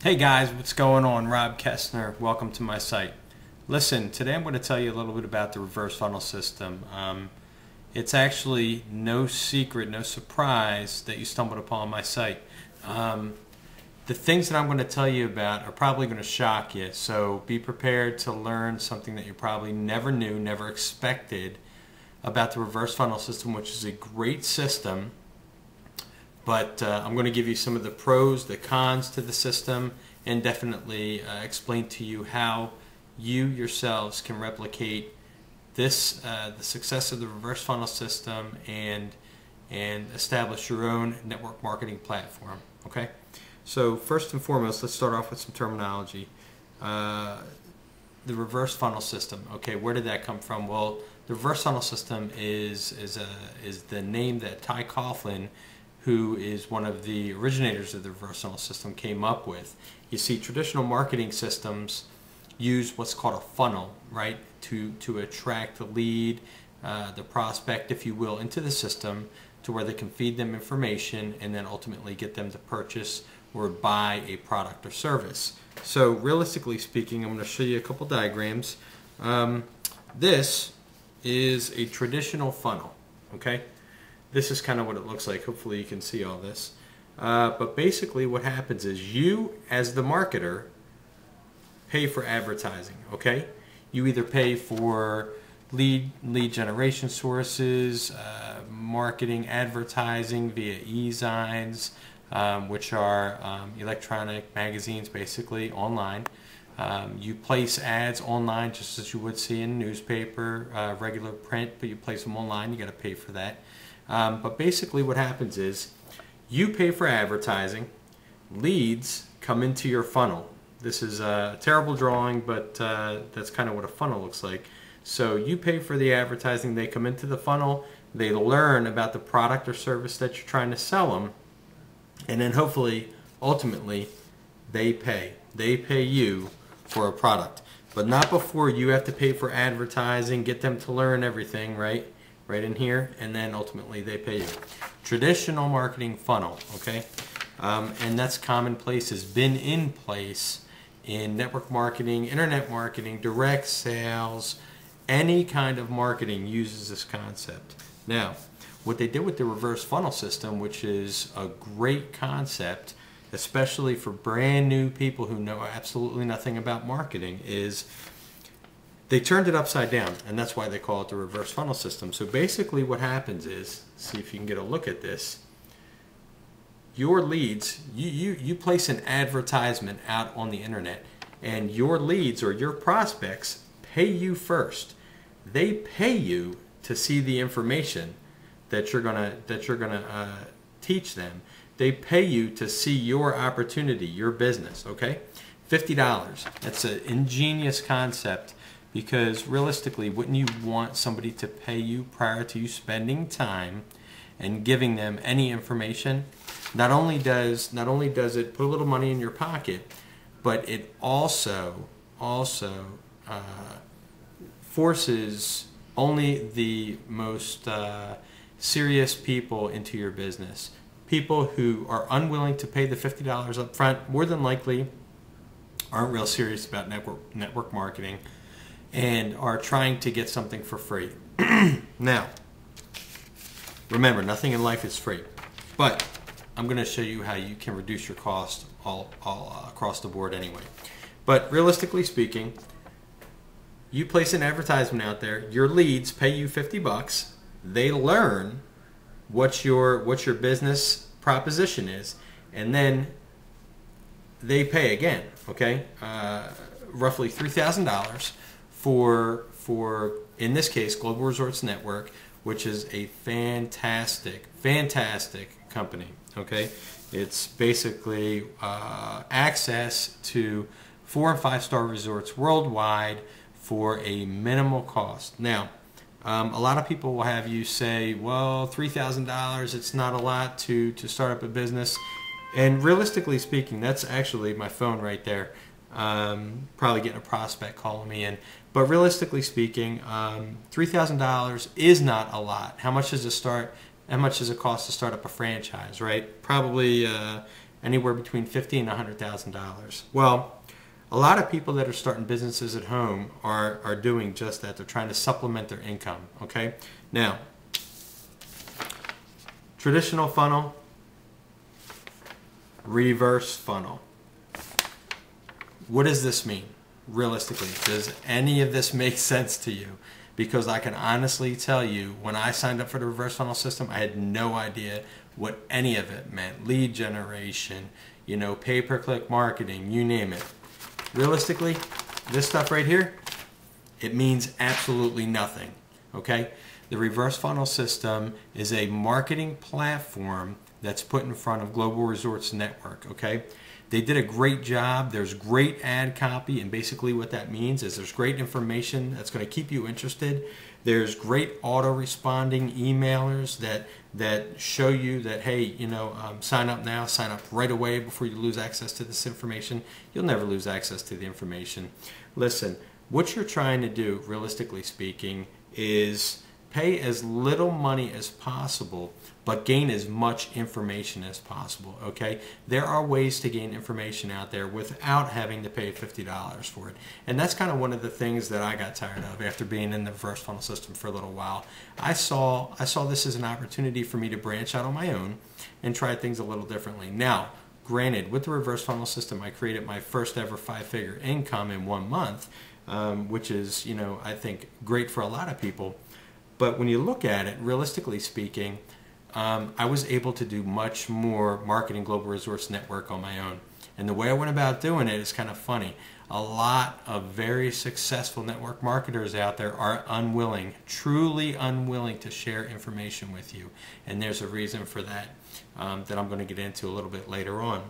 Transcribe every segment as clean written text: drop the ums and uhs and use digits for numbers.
Hey guys, what's going on? Rob Kestner. Welcome to my site. Listen, today I'm going to tell you a little bit about the reverse funnel system. It's actually no secret, no surprise that you stumbled upon my site. The things that I'm going to tell you about are probably going to shock you, so be prepared to learn something that you probably never knew, never expected about the reverse funnel system, which is a great system. But I'm going to give you some of the pros, the cons to the system, and definitely explain to you how you yourselves can replicate this, the success of the reverse funnel system, and establish your own network marketing platform. Okay. So first and foremost, let's start off with some terminology. The reverse funnel system. Okay, where did that come from? Well, the reverse funnel system is the name that Coughlin, who is one of the originators of the reverse funnel system, came up with. You see, traditional marketing systems use what's called a funnel, right, to attract the lead, the prospect, if you will, into the system to where they can feed them information and then ultimately get them to purchase or buy a product or service. So realistically speaking, I'm going to show you a couple diagrams. This is a traditional funnel, okay? This is kind of what it looks like. Hopefully you can see all this. But basically what happens is you, as the marketer, pay for advertising, okay? You either pay for lead generation sources, marketing, advertising via e-zines, which are electronic magazines, basically, online. You place ads online just as you would see in newspaper, regular print, but you place them online, you got to pay for that. But basically what happens is you pay for advertising, leads come into your funnel. This is a terrible drawing, but that's kind of what a funnel looks like. So you pay for the advertising, they come into the funnel, they learn about the product or service that you're trying to sell them, and then hopefully, ultimately, they pay. They pay you for a product. But not before you have to pay for advertising, get them to learn everything, right? Right in here, and then ultimately they pay you. Traditional marketing funnel, okay? And that's commonplace, has been in place in network marketing, internet marketing, direct sales, any kind of marketing uses this concept. Now, what they did with the reverse funnel system, which is a great concept, especially for brand new people who know absolutely nothing about marketing, is they turned it upside down, and that's why they call it the reverse funnel system. So basically what happens is, see if you can get a look at this, your leads, you place an advertisement out on the internet, and your leads or your prospects pay you first. They pay you to see the information that you're gonna teach them. They pay you to see your opportunity, your business, okay? $50. That's an ingenious concept. Because realistically, wouldn't you want somebody to pay you prior to you spending time and giving them any information? Not only does it put a little money in your pocket, but it also forces only the most serious people into your business. People who are unwilling to pay the $50 up front, more than likely, aren't real serious about network marketing, and are trying to get something for free. Now, remember, nothing in life is free, but I'm going to show you how you can reduce your cost all across the board anyway. But realistically speaking, you place an advertisement out there, your leads pay you $50, they learn what your business proposition is, and then they pay again, okay? Roughly $3,000 for, in this case, Global Resorts Network, which is a fantastic company, okay? It's basically access to 4- and 5-star resorts worldwide for a minimal cost. Now, a lot of people will have you say, well, $3,000, it's not a lot to start up a business. And realistically speaking, that's actually my phone right there. Probably getting a prospect calling me in. But realistically speaking, $3,000 is not a lot. How much does it cost to start up a franchise, right? Probably anywhere between $50,000 and $100,000. Well, a lot of people that are starting businesses at home are doing just that. They're trying to supplement their income, okay? Now, traditional funnel, reverse funnel. What does this mean, realistically? Does any of this make sense to you? Because I can honestly tell you, when I signed up for the reverse funnel system, I had no idea what any of it meant. Lead generation, pay-per-click marketing, you name it. Realistically, this stuff right here, it means absolutely nothing, okay? The reverse funnel system is a marketing platform that's put in front of Global Resorts Network, okay? They did a great job. There's great ad copy, and basically what that means is there's great information that's going to keep you interested. There's great auto-responding emailers that show you that, hey, sign up now, sign up right away before you lose access to this information. You'll never lose access to the information. Listen, what you're trying to do, realistically speaking, is pay as little money as possible, but gain as much information as possible, okay? There are ways to gain information out there without having to pay $50 for it. And that's kind of one of the things that I got tired of after being in the reverse funnel system for a little while. I saw this as an opportunity for me to branch out on my own and try things a little differently. Now, granted, with the reverse funnel system, I created my first ever 5-figure income in 1 month, which is, I think great for a lot of people. But when you look at it, realistically speaking, I was able to do much more marketing Global Resorts Network on my own. And the way I went about doing it is kind of funny. A lot of very successful network marketers out there are unwilling, truly unwilling to share information with you. And there's a reason for that that I'm going to get into a little bit later on.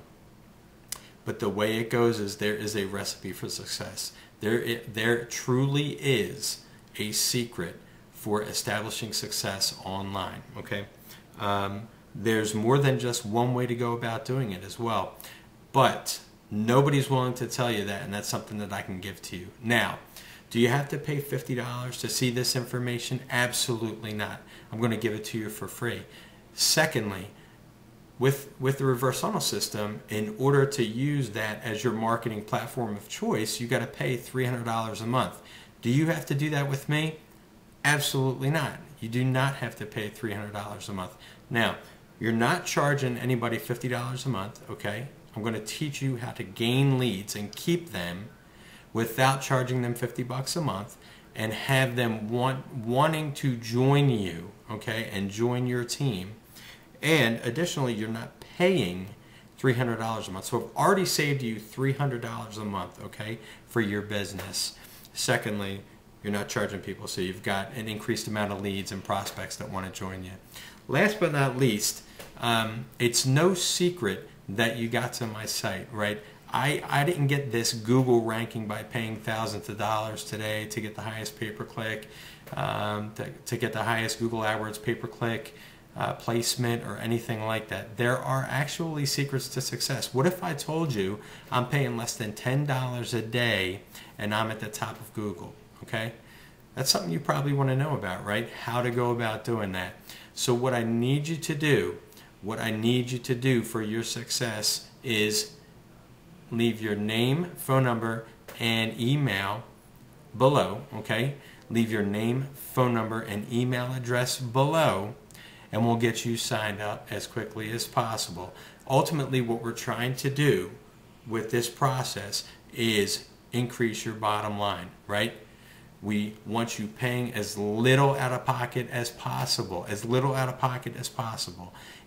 But the way it goes is there is a recipe for success. There truly is a secret for establishing success online, okay? There's more than just one way to go about doing it as well. But nobody's willing to tell you that, and that's something that I can give to you. Now, do you have to pay $50 to see this information? Absolutely not. I'm going to give it to you for free. Secondly, with the reverse funnel system, in order to use that as your marketing platform of choice, you got to pay $300 a month. Do you have to do that with me? Absolutely not. You do not have to pay $300 a month. Now, you're not charging anybody $50 a month, okay? I'm going to teach you how to gain leads and keep them without charging them $50 a month, and have them wanting to join you, okay, and join your team. And additionally, you're not paying $300 a month. So I've already saved you $300 a month, okay, for your business. Secondly, you're not charging people, so you've got an increased amount of leads and prospects that want to join you. Last but not least, it's no secret that you got to my site, right? I didn't get this Google ranking by paying thousands of dollars today to get the highest pay-per-click, to get the highest Google AdWords pay-per-click placement or anything like that. There are actually secrets to success. What if I told you I'm paying less than $10 a day and I'm at the top of Google? Okay, that's something you probably want to know about, right? How to go about doing that. So what I need you to do for your success is leave your name, phone number, and email below, okay? Leave your name, phone number, and email address below, and we'll get you signed up as quickly as possible. Ultimately, what we're trying to do with this process is increase your bottom line, right? We want you paying as little out of pocket as possible,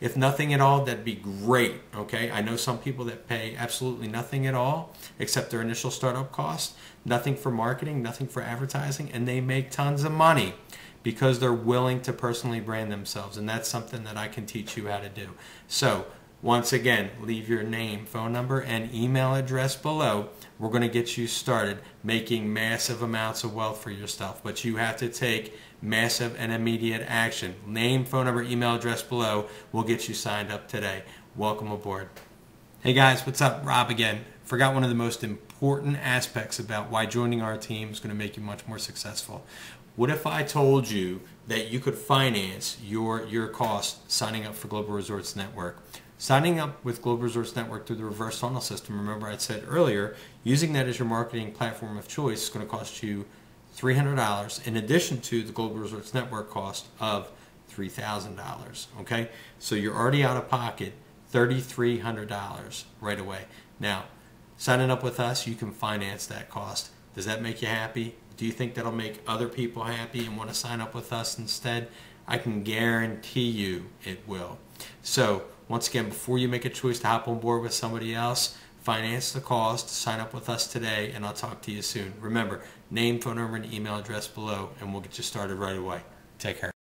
If nothing at all, that'd be great, okay? I know some people that pay absolutely nothing at all except their initial startup cost, nothing for marketing, nothing for advertising, and they make tons of money because they're willing to personally brand themselves, and that's something that I can teach you how to do. So, once again, leave your name, phone number, and email address below. We're going to get you started making massive amounts of wealth for yourself, but you have to take massive and immediate action. Name, phone number, email address below. We'll get you signed up today. Welcome aboard. Hey guys, what's up? Rob again. Forgot one of the most important aspects about why joining our team is going to make you much more successful. What if I told you that you could finance your cost signing up for Global Resorts Network. Signing up with Global Resorts Network through the reverse funnel system, remember I said earlier, using that as your marketing platform of choice is going to cost you $300 in addition to the Global Resorts Network cost of $3,000. Okay, so you're already out of pocket $3,300 right away. Now, signing up with us, you can finance that cost. Does that make you happy? Do you think that'll make other people happy and want to sign up with us instead? I can guarantee you it will. So, once again, before you make a choice to hop on board with somebody else, finance the cost, sign up with us today, and I'll talk to you soon. Remember, name, phone number, and email address below, and we'll get you started right away. Take care.